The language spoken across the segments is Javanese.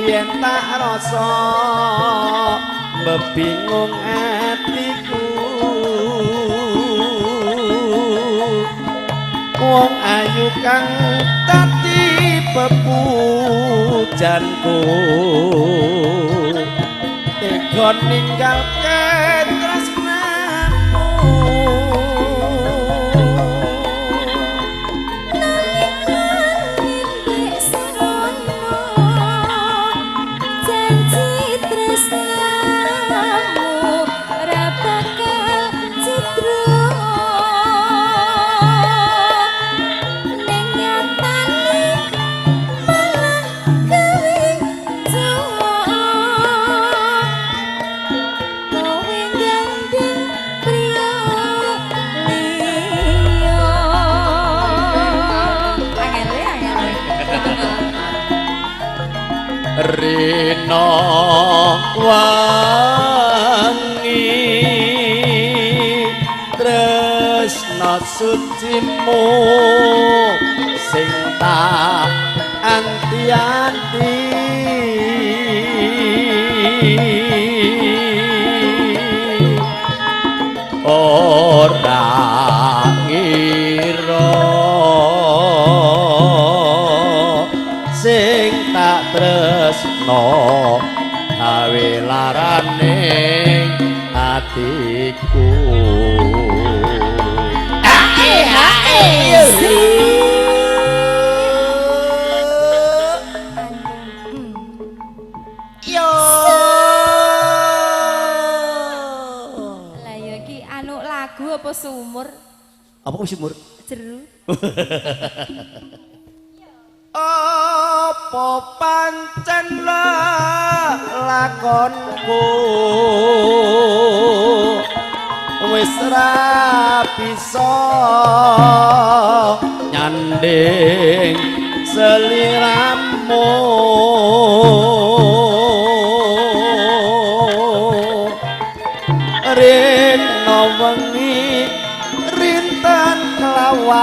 yen tak rasa bebingung atiku wong ayu kang dadi pepujanku tega ninggalke tresnamu Rina wangi tresna sucimu sing tak anti-anti ora ngira sing tak tresno gawe larane atiku yo lah ya iki anu lagu apa sumur apa sumur jeru apa pancen lakonku wis ra bisa nyanding seliramu rena wengi rinten kelawan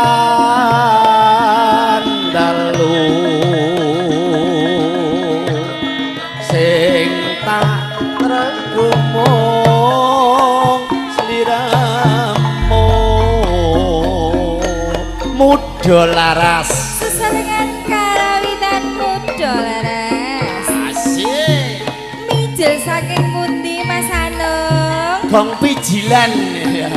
dalu sing tak tergumung sliramu muda laras sesarengan karawitan muda laras asik mijil saking pundi Mas Anung gong pijilan ya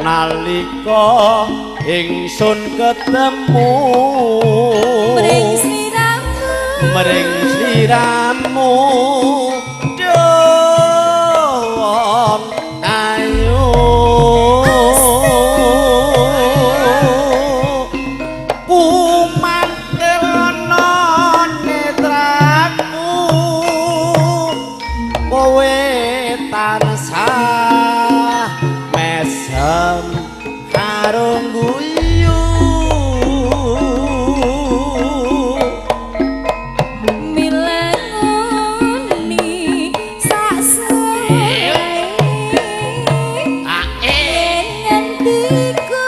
nalika ingsun ketemu mring sliramu dong ayu kumantelana netraku kowe tansah mesem karo guyu milengoni saksuwe ngantiku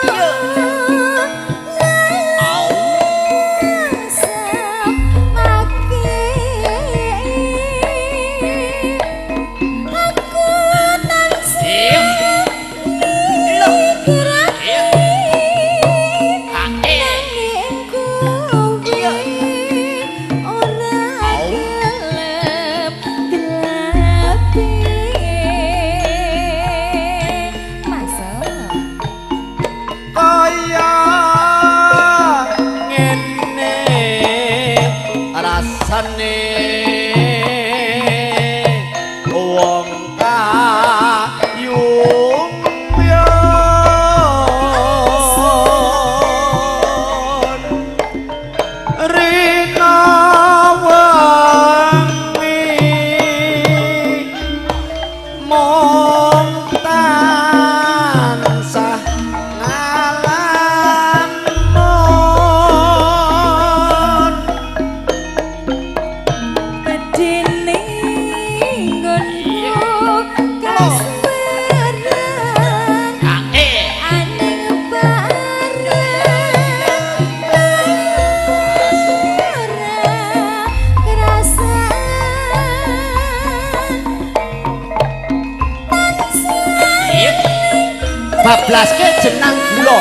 bablaske jenang gula.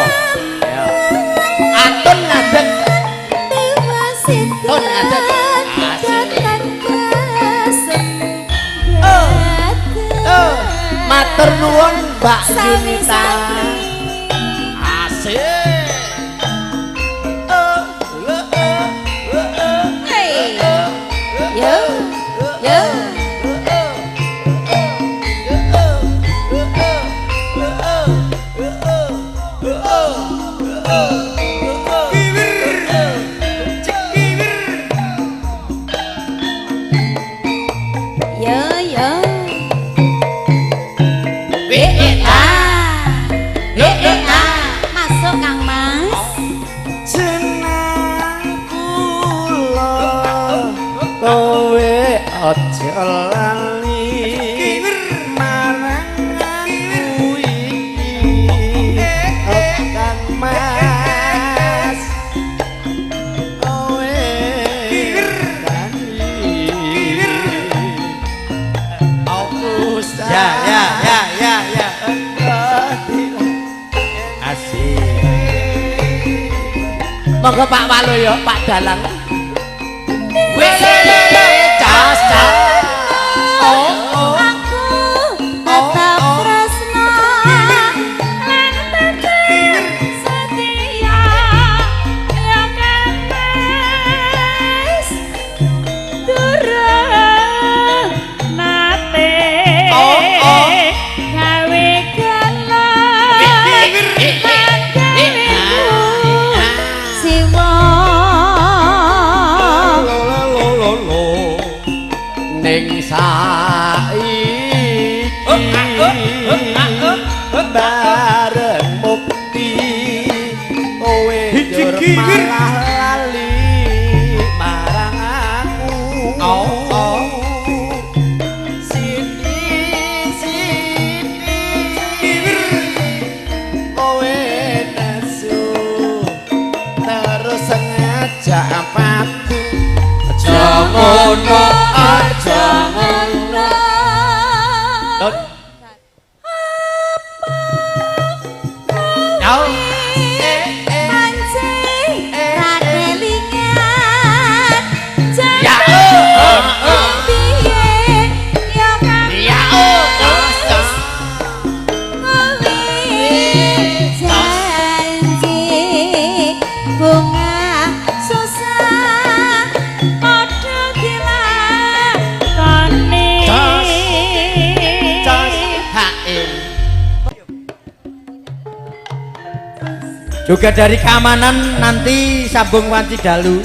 Ya. Atun ngadeg. Tun ngadeg. Matur nuwun Mbak Yunita. Asik. Yo. Yo. Aja lali marang aku iki Kang Mas kowe aku ya asik monggo Pak Waluyo Pak Dalang cas aku tetap tresno lan tetir setia ya kan Mas durung nate gawe gelo siwa ning saiki bareng mukti kowe malah lali marang aku sini kowe nesu terus ngajak patu aja ngono aja ngono juga dari keamanan nanti sambung wanci dalu.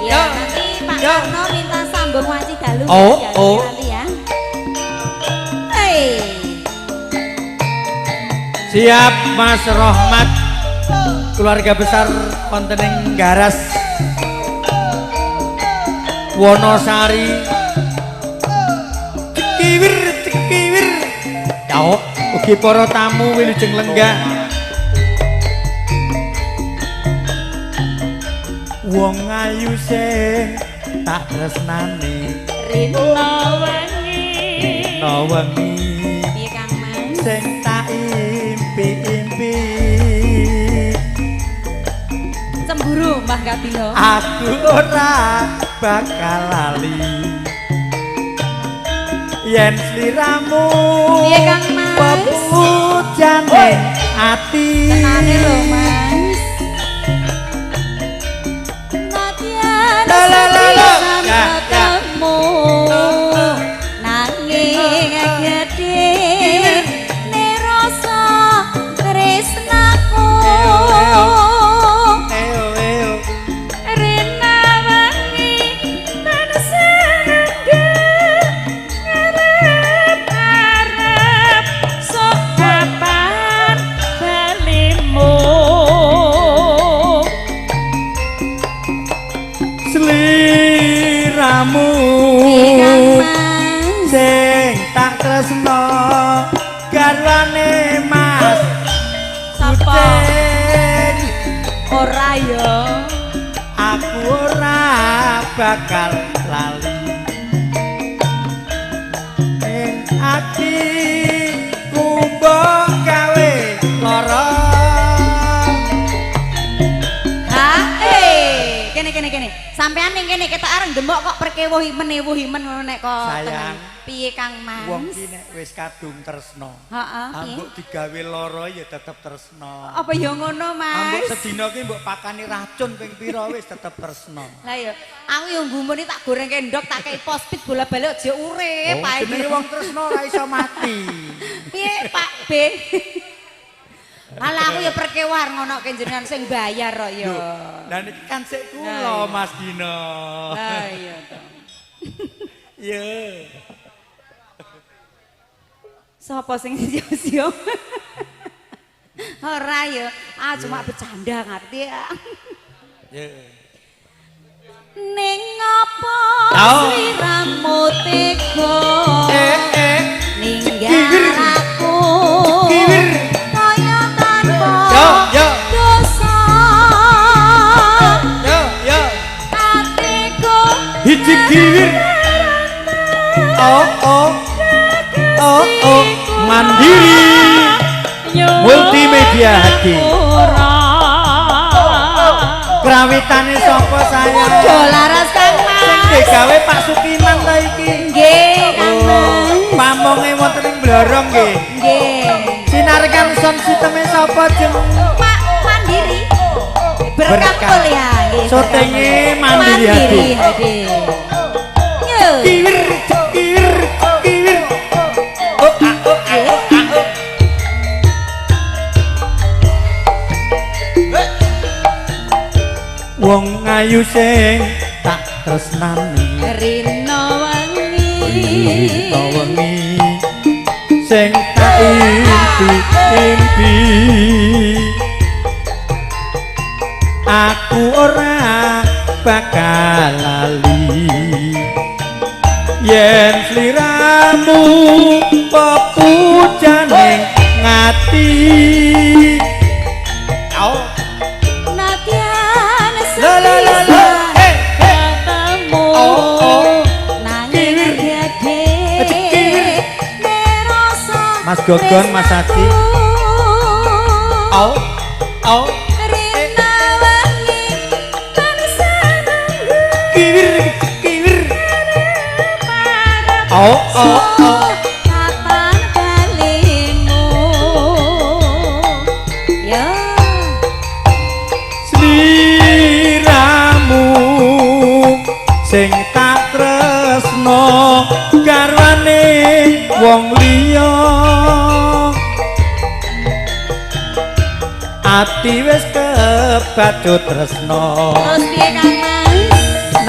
Ya, nanti Pak Karno minta sambung wanci dalu. Oh. Nanti ya. Hey. Siap Mas Rohmat, keluarga besar Kontening Garas, Wonosari, cekiwir. Yao, ugi para tamu wilujeng lenggah. Wong ayu sing tak tresnani Rina wengi piye Kang Mas sing tak impi-impi cemburu Mbah Kabilo aku ora bakal lali yen sliramu piye Kang Mas pepujane ati tenane lho Mas ketemu nanging gedhe ne rasa tresnaku rena wengi tansah ngarep sok kapan balimu sliramu sing tak tresno garwane Mas sapa ora ya aku ora bakal lali ing ati kumbo kene. Sampean ning kene ketok areng demok kok perkewuh menewuh-men nek kok. Sayang. Piye Kang Mas? Wong ki nek wis kadung tresno. Heeh, piye? Ambok digawe lara ya tetep tresno. Apa ya ngono, Mas? Ambok sedina ki mbok pakani racun ping pira wis tetep tresno. Lah ya, aku yo ngumuni tak goreng kendok tak kei pospit bola-bali aja urip. Oh, jenenge wong tresno ora iso mati. Piye Pak B? Alah aku ya perkewar ngono ke jenengan sing bayar kok ya. Lah niki kan sik kula Mas Dino. Lah iya to. Iya. Sopo sing sio-sio? Ora ya, cuma bercanda ngerti ya. Ya. Ning apa sliramu tega? Ninggal aku. Kaya tanpa dosa. Yo. Atiku Hiji kiwir. Oh. Mandiri Multimedia Hadi. Krawitane sapa saya? Laras Kang Mas. Sing digawe Pak Sukiman ta iki? Nggih, Kang Mas. Pamonge wonten ing Blorong nggih. Nggih. Sinarkan son sisteme sapa jeng? Pak Mandiri. Berkah kuliah nggih. Syutinge Mandiri Hadi. Yo. Kiwir. Wong ayu sing tak tresnani Rina wengi sing tak impi aku ora bakal lali yen sliramu pepujaning ngati. Mas Gogon, Mas Adi. Au. Rina wangi tansah Kiwir. Au. Kapan balimu? Ya. Sliramu sing tak tresno garwane wong liya. Ati wis kebacut tresno. Terus piye Kang Mas?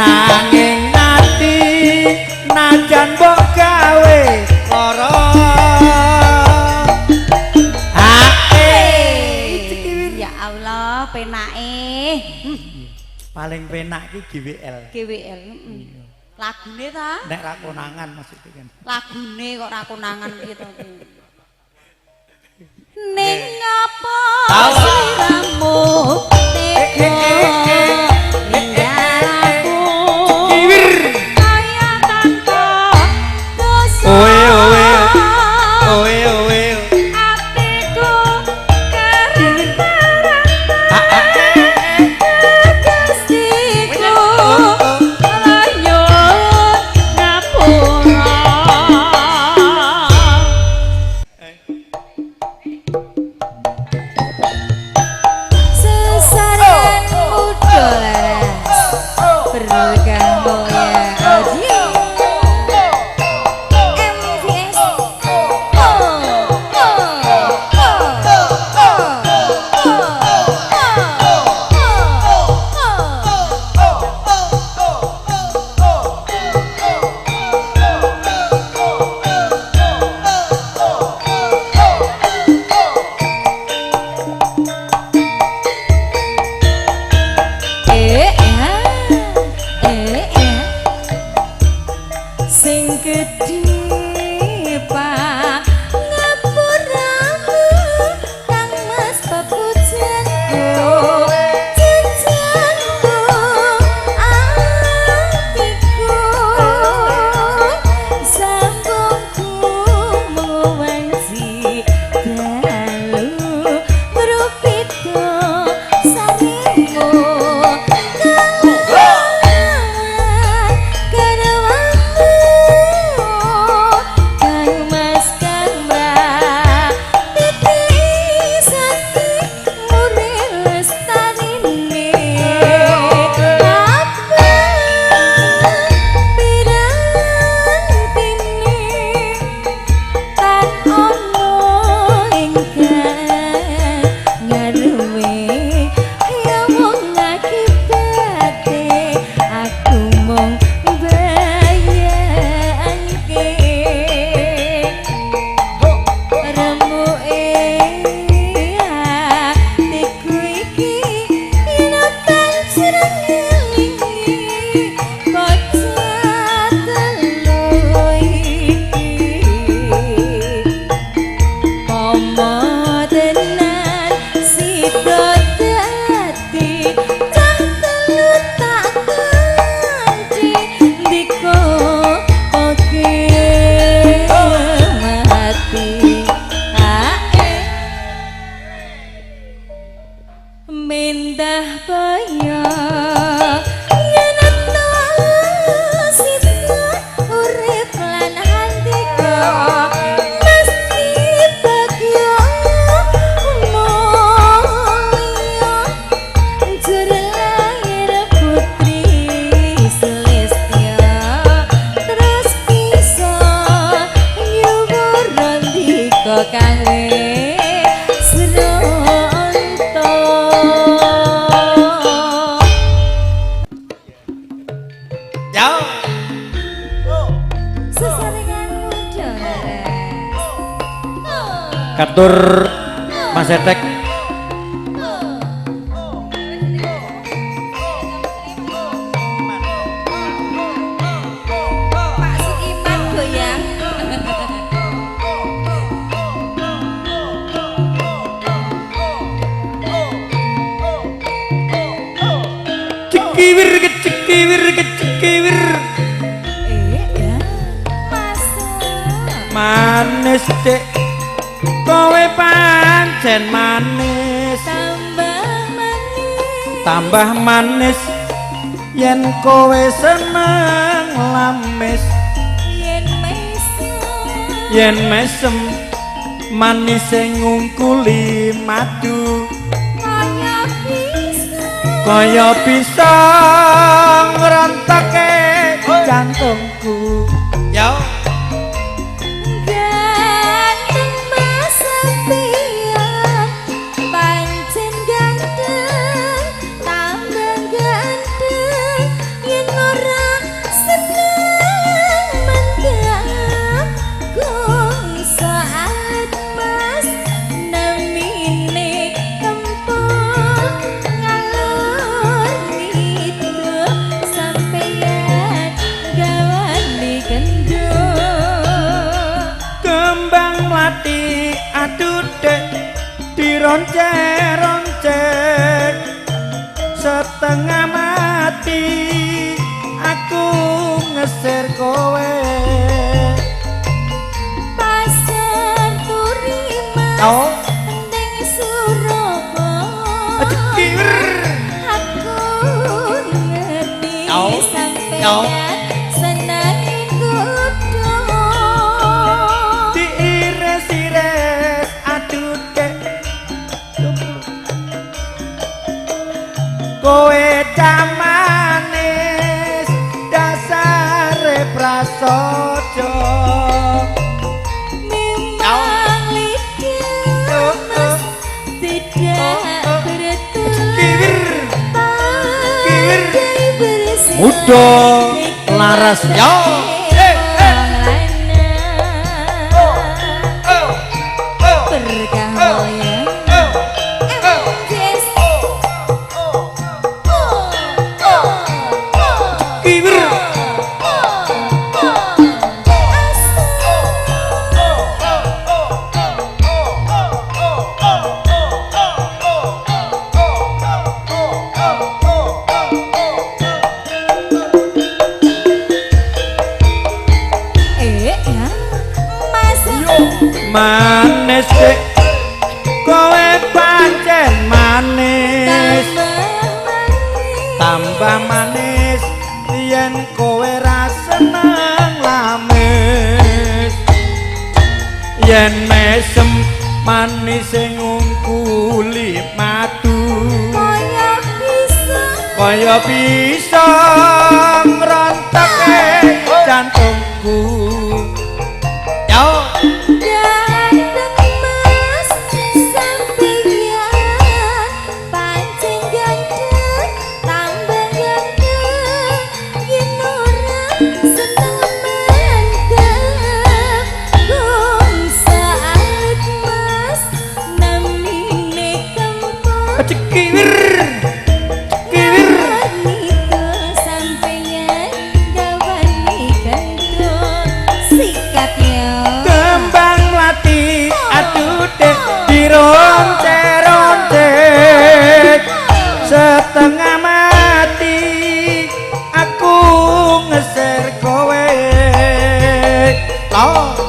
Nanging ati najan mbok gawe lara. Ya Allah, penake. Paling penak iki GWL. GWL. Lagune ta? Nek ra konangan maksudnya kan. Lagune kok ra konangan gitu. Ning apa sliramu tega ninggal aku kaya tanpa dosa. Oe. Atiku kerana Gustiku lanyut ngapura. Sesaran udolas berkah mulia Aji MVS. indah kaya yen ana sisa urip lan hatiku mesti bagya mulya jur lahir putri Celestia terus bisa nyuwun randika kawe Katur Mas Etek. Pak Sukiman goyang. Cekiwir kecekiwir kecekiwir. Ya. Masa. Manis Dek. Kowe pancen manis tambah manis yen kowe seneng lamis yen mesem manis sing ngungkuli madu kaya bisa ngrenteke jantungku yo roncek-roncek setengah mati aku ngeser kowe pasar turimas ning Surabaya aku ngerti sampeyan seneng kudu diires-ires aduh kowe camanis dasare prasaja memang lidah mas tidak bertutur bersih muda laras yo manis Dek kowe pancen manis tambah manis yen kowe ra seneng lamis yen mesem manis sing ngungkuli madu kaya bisa ngrenteke jantungku yo setengah mati aku ngeser kowe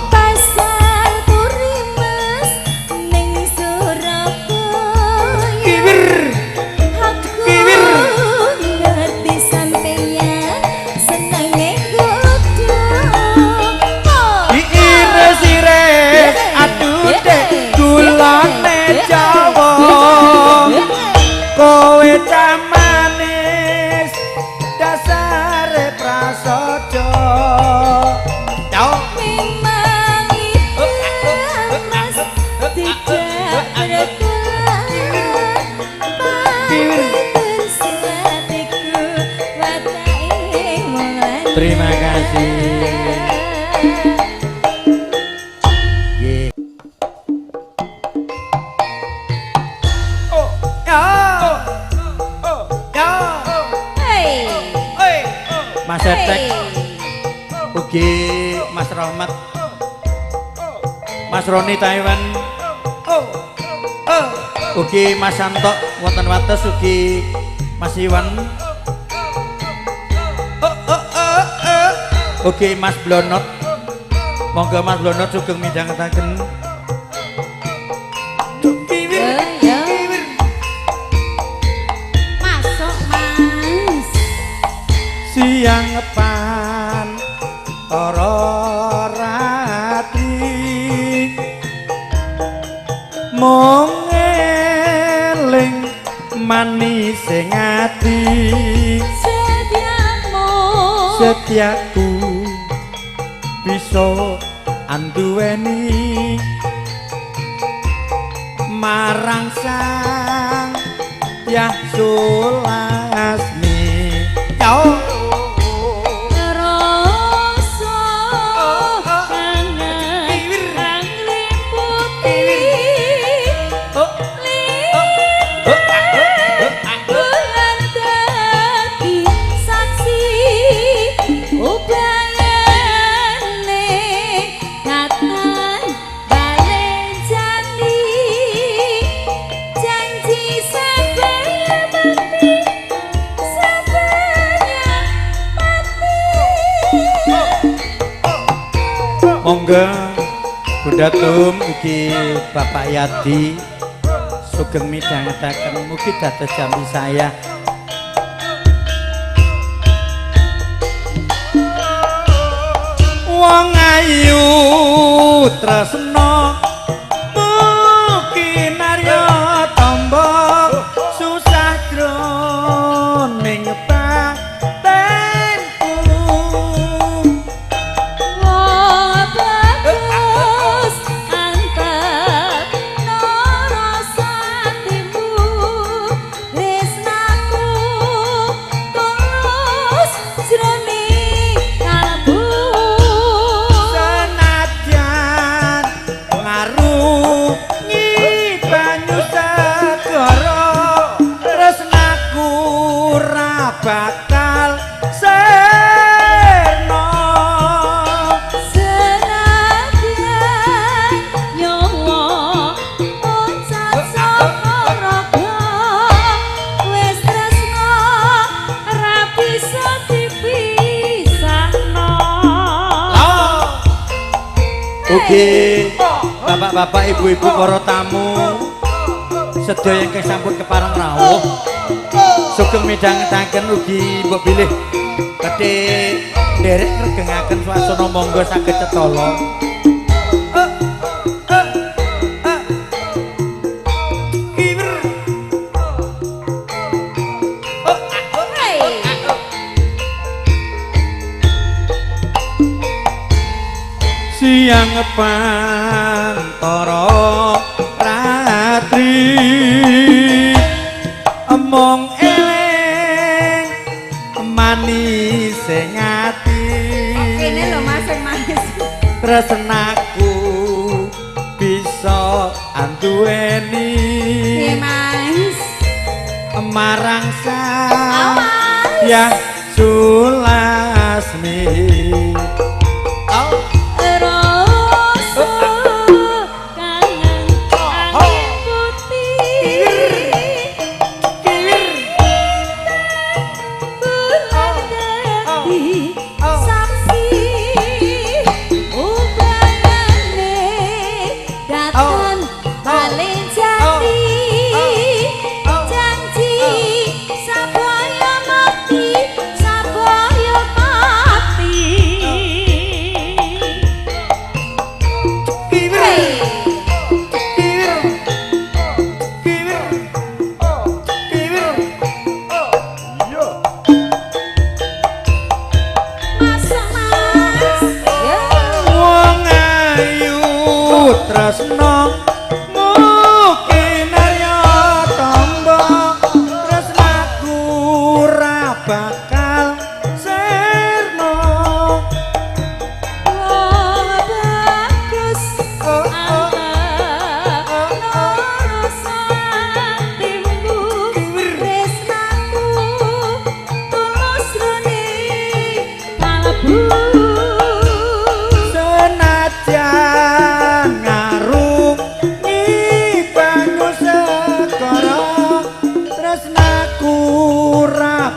pasar turimas ning Surabaya Terima kasih. Mas Etek, ugi Mas Rahmat, Mas Roni Taiwan, ugi Mas Santo wonten wates, ugi Mas Iwan, ugi Mas Blonot. Monggo Mas Blonot sugeng midhangetaken. Siang ngepan para ratri mung eling manis sing ati setiaku bisa anduweni marang sang Yah Sulasmi yo monggo Bunda Tum ugi Bapak Yadi sugeng midhangetaken mugi dados jambi saya. Wong ayu tresna mugi narya tamba susah jroning bakal serno senadyan nyawa oncat saka raga wis tresno ra bisa dipisahno. Ugi bapak-bapak ibu-ibu para tamu sedaya ingkang sampun kepareng rawuh sugeng midhangetaken ugi mbok bilih badhe nderek ngregengaken swasana monggo saged cetala. Siang pantara ratri mong eling manis sing ati kene lho Mas sing manis tresnaku bisa anduweni manis marang sang Yah Sulasmi.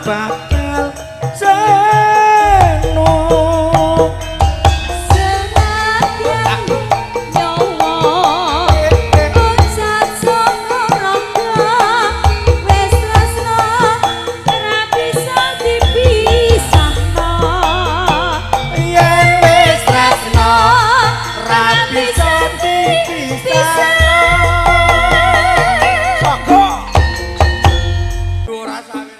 bakal jenuh senadyan nyawa ucap saka rangga wis tresno ora bisa dipisahno yen wis tresno ra bisa dipisahno saka ora sawi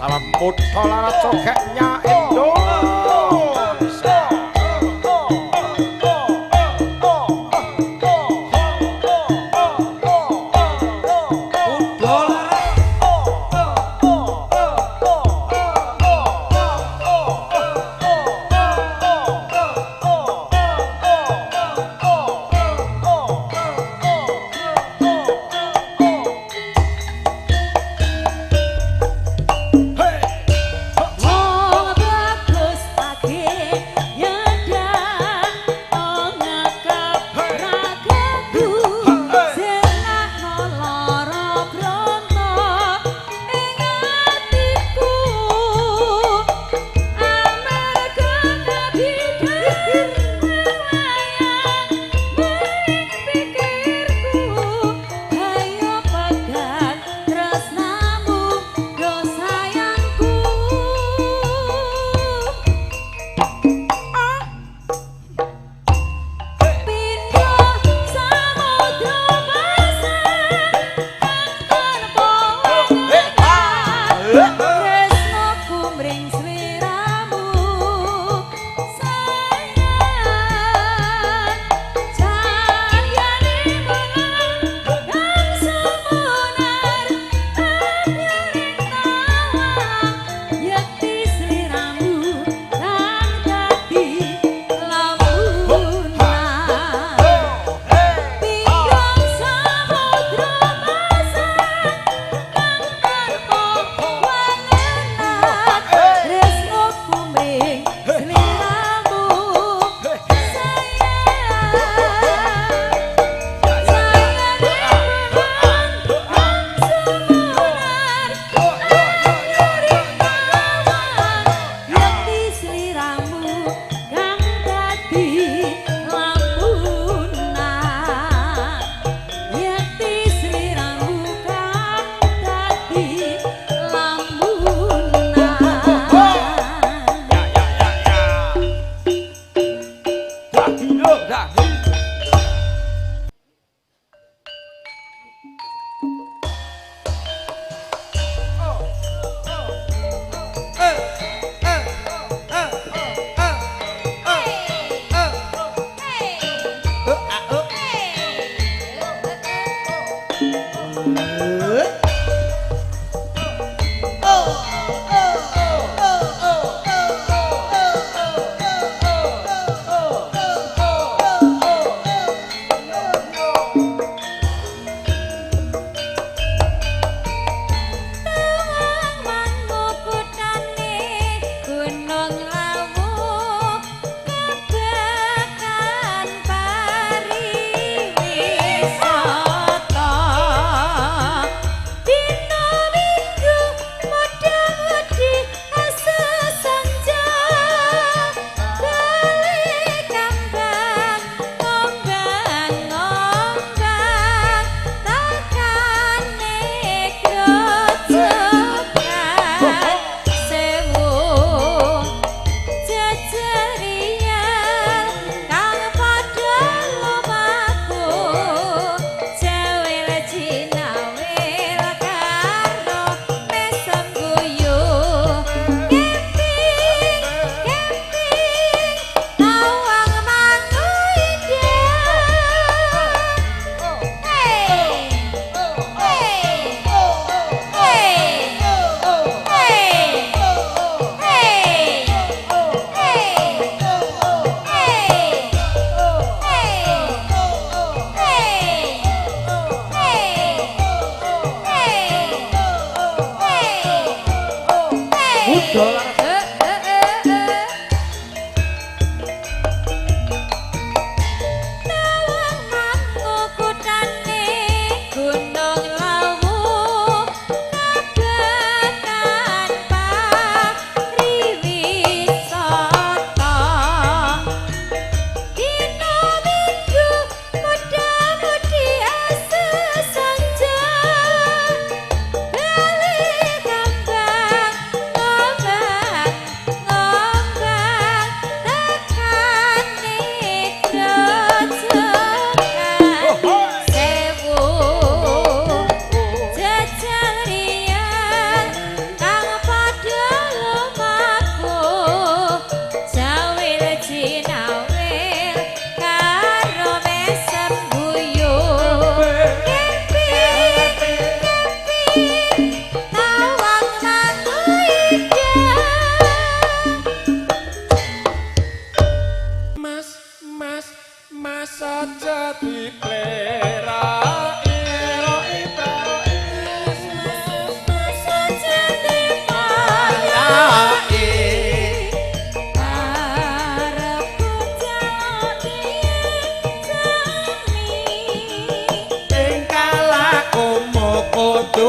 Salam mudha larat sogeknya Indonesia.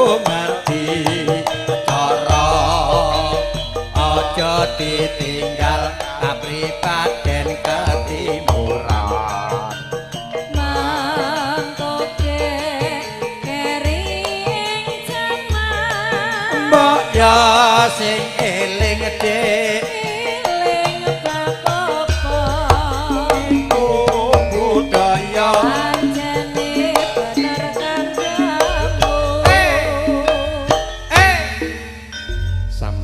ngerti cara aja ditinggal kapribaden ketimuran mangkoke kering jaman mbok ya sing eling dik eling bapak-bapak budaya anjene bener kanggo sam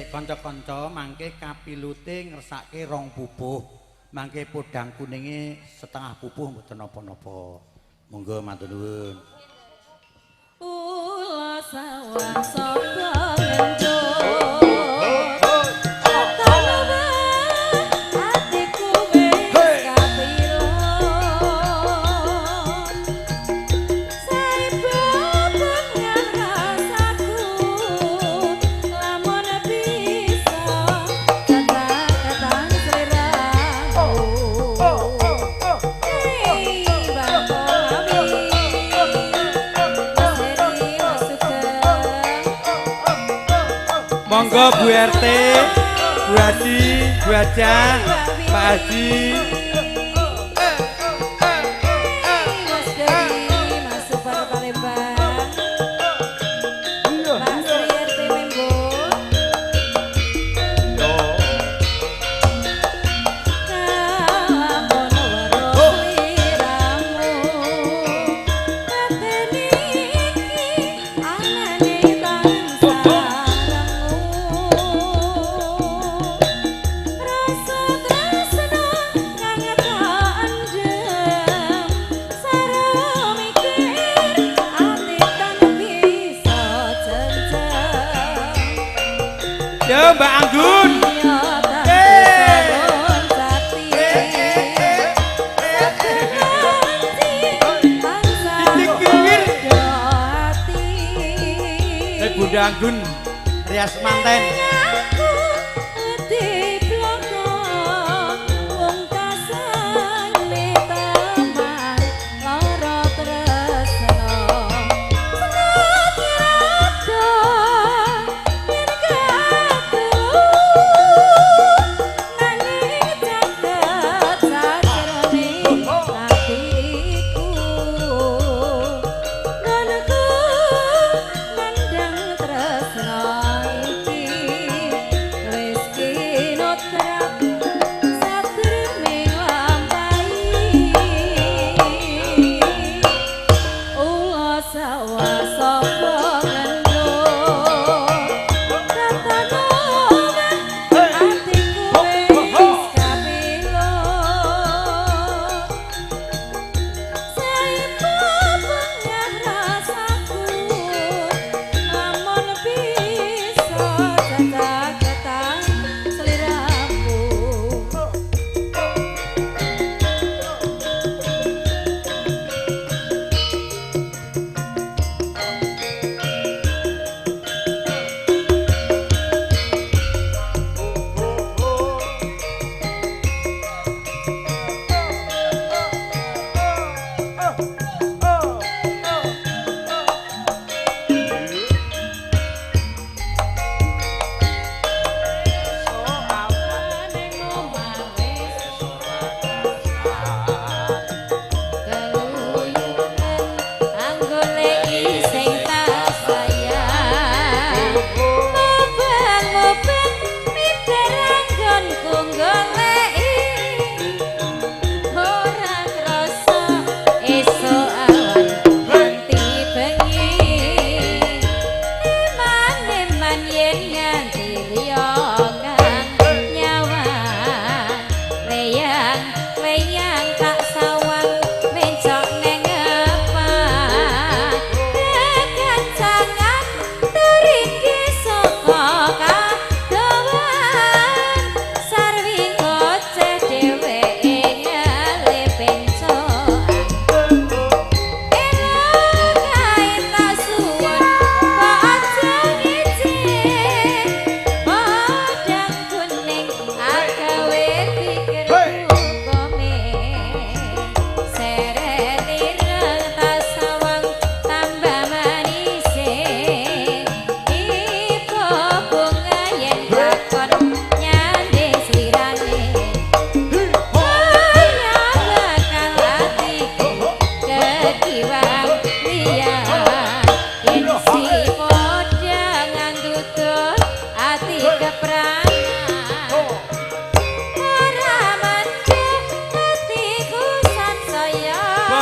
kanca-kanca mangke kapilute ngersake rong pupuh mangke podang kuninge setengah pupuh mboten napa-napa monggo matur nuwun ula sawang sapa ngenco monggo Bu RT, Bu Haji, Bu Hajah, Pak Haji. Mas Dewi, Mas Super Palembang, Pak Sri RT Membo. Yo Mbak Anggun. Bunda Anggun rias manten.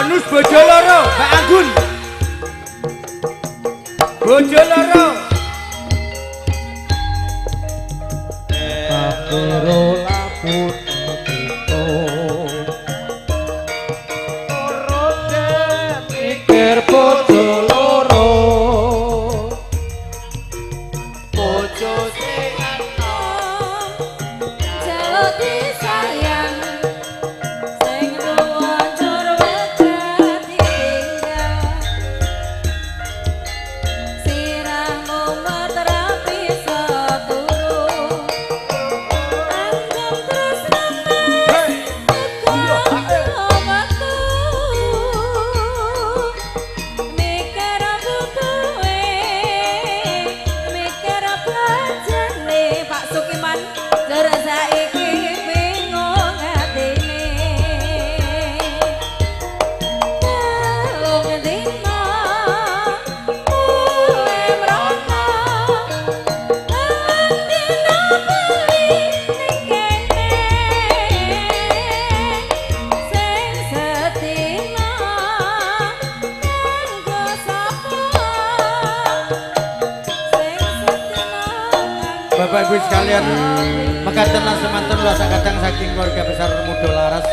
Genus bojo loro, Mbak Anggun. Bojo loro. Kapiro laput itu Orode mikir bojo loro Bojo sing jaluk disayang sing luwur wedat ditinggal sirahmu metrapi seturu anggap tresna mikir butuhe mikir bajane Pak Sukiman jar saiki bingung atine wong dina kowe mrono dina bali ning kene sing setina kanggo sapa sing setina Bapak Ibu sekalian, mekaten lan semanten kula sakadang saking keluarga besar Mudo Laras.